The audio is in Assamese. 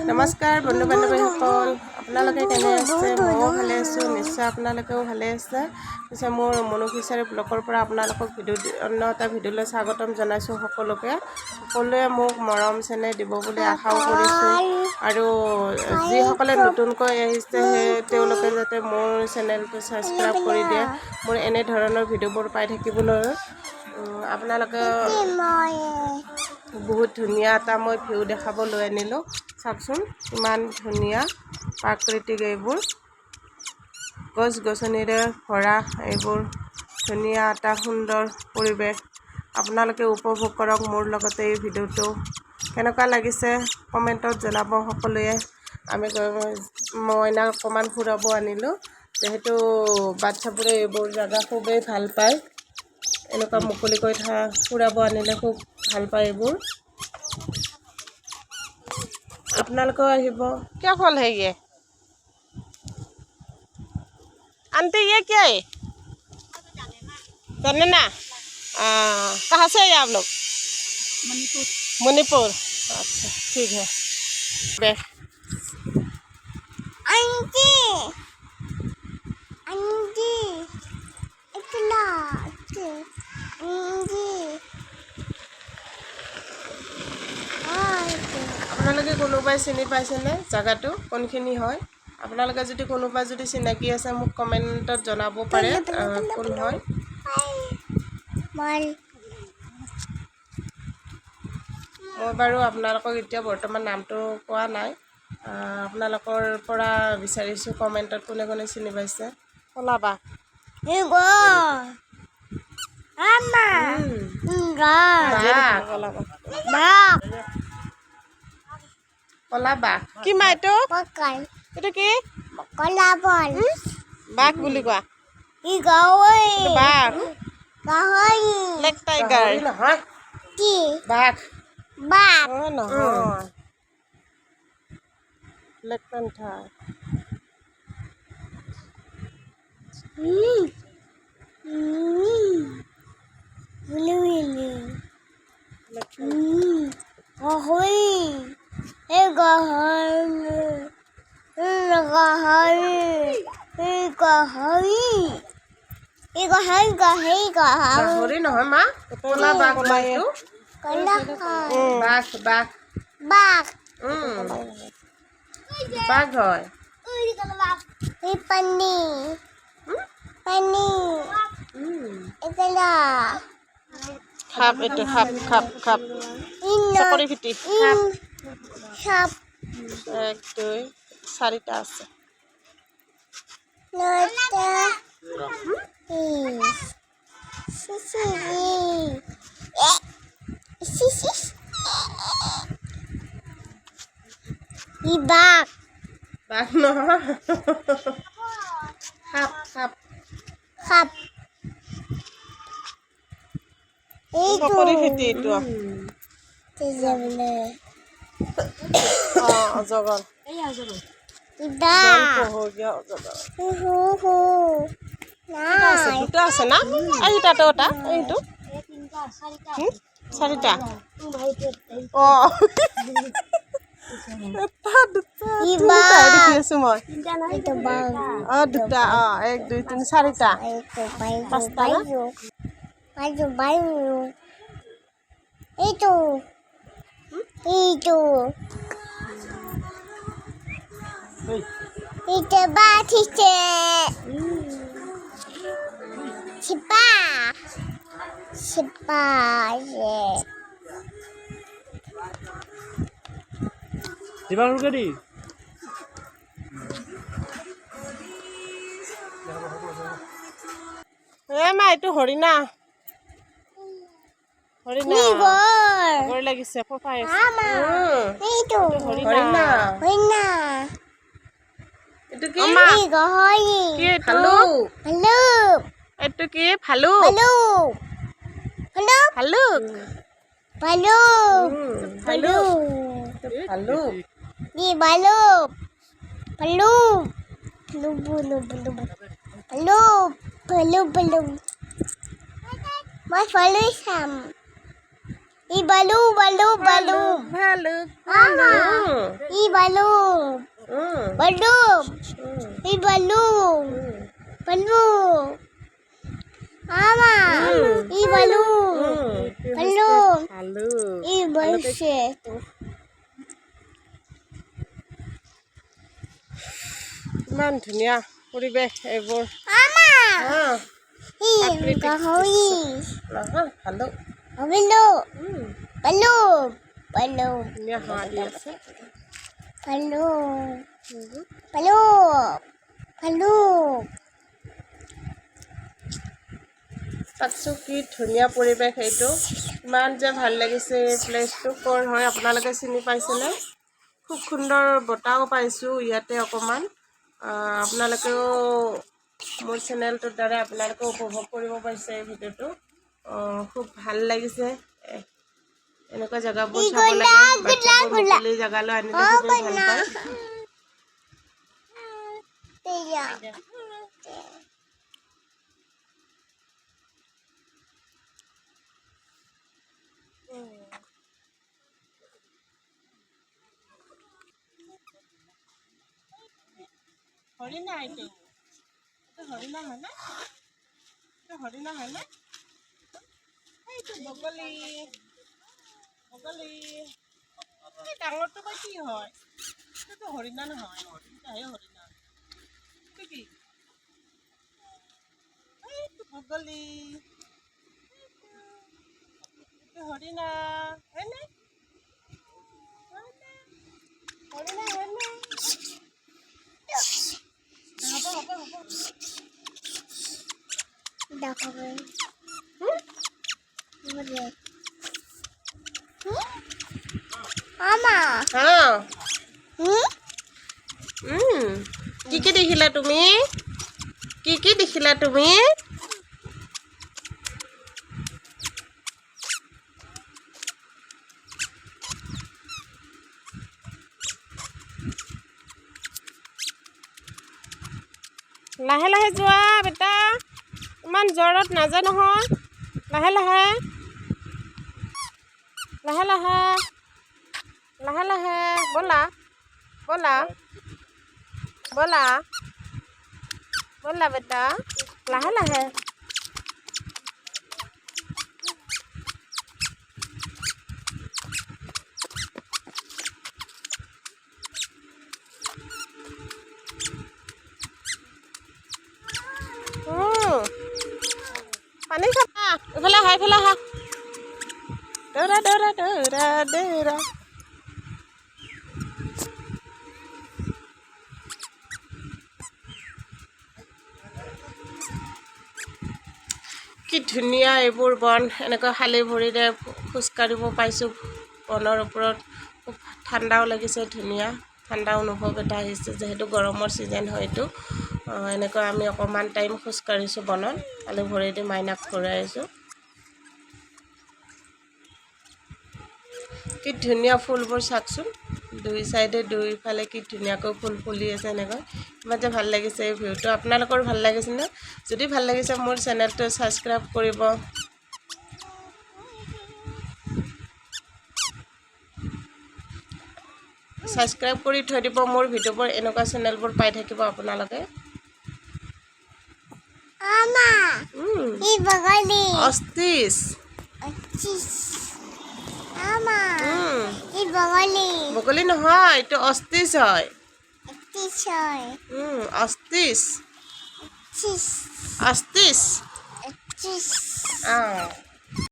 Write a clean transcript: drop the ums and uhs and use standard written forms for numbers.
নমস্কাৰ বন্ধু বান্ধৱীসকল, আপোনালোকে কেনে আছে? ময়ো ভালে আছোঁ, নিশ্চয় আপোনালোকেও ভালে আছে। পিছে মোৰ মনো ফিচাৰী ব্লগৰ পৰা আপোনালোকক অন্য এটা ভিডিঅ'লৈ স্বাগতম জনাইছোঁ। সকলোৱে মোক মৰম চেনেহ দিব বুলি আশাও কৰিছোঁ, আৰু যিসকলে নতুনকৈ আহিছে তেওঁলোকে যাতে মোৰ চেনেলটো ছাবস্ক্ৰাইব কৰি দিয়ে, মোৰ এনেধৰণৰ ভিডিঅ'বোৰ পাই থাকিবলৈ। আপোনালোকে বহুত ধুনীয়া এটা মই ভিউ দেখাব লৈ আনিলোঁ। চাওকচোন ইমান ধুনীয়া প্ৰাকৃতিক, এইবোৰ গছ গছনিৰে ভৰা, এইবোৰ ধুনীয়া এটা সুন্দৰ পৰিৱেশ। আপোনালোকে উপভোগ কৰক মোৰ লগতে এই ভিডিঅ'টো। কেনেকুৱা লাগিছে কমেণ্টত জনাব সকলোৱে। মইনাক অকণমান ফুৰাব আনিলোঁ, যিহেতু বাচ্ছাবোৰে এইবোৰ জেগা খুবেই ভাল পায়। এনেকুৱা মুকলিকৈ ফুৰাব আনিলে খুব ভাল পায় এইবোৰ। আপোনালোকেও আহিব। क्या फल है ये आंटी, ये क्या है जाने ना? कहाँ से है आप लोग? मणिपुर। अच्छा ठीक है। आंटी आंटी इतना आंटी আপোনালোকে কোনোবাই চিনি পাইছেনে জেগাটো কোনখিনি হয়? আপোনালোকে যদি কোনোবা যদি চিনাকি আছে মোক কমেণ্টত জনাব পাৰে কোন হয়। মই বাৰু আপোনালোকক এতিয়া বৰ্তমান নামটো কোৱা নাই, আপোনালোকৰ পৰা বিচাৰিছোঁ কমেণ্টত কোনে কোনে চিনি পাইছে। ওলাবা কলা বাঘ। কি মা এইটো? এইটো কি? বাঘ বুলি কোৱা? বাঘ ব্লেক টাইগাৰ নহয়, বাঘ নহয়, ব্লেক পেন্থাৰ। গাহৰি নহয় মা, কলা বাঘ। বাঘ বাঘ বাঘ বাঘ হয়। খাপ এইটো, খাপ খাপ খাপ চকৰি ফিটি খাপ। 1 2 4টা আছে। বাঘ বাঘ নহয়, খাপ খাপ খাপ। চকৰি ফিটি এইটো। অজগৰ, দুটা আছে না? এইটাতো এটা, এইটো 4টা। দুটা 1 2 3 4টা 5টা না? মা এইটো হৰিণা, হৰিণা ভয় লাগিছে, ফফাই আছে। হৰিণা এইটো কি? ভালুক। এইটো কি? ভালুক। ভালুক Baloo. balloon. Balloon. I balloon. Balloon. Mama. I balloon. Balloon. আলু I balloon. ইমান ধুনীয়া পৰিৱেশ এইবোৰ Mama. অঁ I kahoi. নহয় ভালো Balloon. Balloon. Balloon. ধুনীয়া হাৱা দি আছে Balloon. Balloon. Balloon. চাওকচোন কি ধুনীয়া পৰিৱেশ এইটো ইমান যে ভাল লাগিছে এই প্লেচটো ক'ৰ হয় আপোনালোকে চিনি পাইছেনে খুব সুন্দৰ বতাহও পাইছোঁ ইয়াতে অকণমান আপোনালোকেও মোৰ চেনেলটোৰ দ্বাৰা আপোনালোকেও উপভোগ কৰিব পাৰিছে এই ভিডিঅ'টো খুব ভাল লাগিছে এনেকুৱা জেগাবোৰ চাব লাগে বাচ্চাবোৰ মুকলি জেগালৈ আনিলে খুবেই ভাল পায় হৰিণা এইটো হৰিণা হয়নে এইটো হৰিণা হয়নে এইটো বগলী বগলী এই ডাঙৰটো বা কি হয় এইটোতো হৰিণা নহয় এটাহে হৰিণা এইটো কি এইটো বগলী এইটো হৰিণা হয়নে হৰিণা হয়নে Mama. কি দেখিলা তুমি কি দেখিলা তুমি লাহে লাহে যোৱা বেটা ইমান জ্বৰত নাযায় নহয় লাহে লাহে লাহে লাহে লাহে লাহে ব'লা ব'লা ব'লা ব'লা বেটা লাহে লাহে পানী খাবা এইফালে আহা এইফালে আহা দৌৰা দৌৰা দৌৰা দৌৰা কি ধুনীয়া এইবোৰ বন এনেকৈ খালী ভৰিৰে খোজকাঢ়িব পাইছোঁ বনৰ ওপৰত খুব ঠাণ্ডাও লাগিছে ধুনীয়া ঠাণ্ডা অনুভৱ এটা আহিছে যিহেতু গৰমৰ ছিজন হয় এইটো এনেকৈ আমি অকণমান টাইম খোজকাঢ়িছোঁ বনত খালী ভৰিৰে মাইনাক ঘূৰাই আহিছোঁ কি ধুনীয়া ফুলবোৰ চাওকচোন দুই চাইডে দুইফালে কি ধুনীয়াকৈ ফুল ফুলি আছে এনেকৈ ইমান যে ভাল লাগিছে এই ভিউটো আপোনালোকৰ ভাল লাগিছেনে যদি ভাল লাগিছে মোৰ চেনেলটো ছাবস্ক্ৰাইব কৰিব ছাবস্ক্ৰাইব কৰি থৈ দিব মোৰ ভিডিঅ'বোৰ এনেকুৱা চেনেলবোৰ পাই থাকিব আপোনালোকে Mama. I bagani. অস্তিচ Mama. I bagani. বগলী নহয় এইটো অস্তিচ হয় Tishoy. অস্তিচ Tis. অস্তিচ Tis. অঁ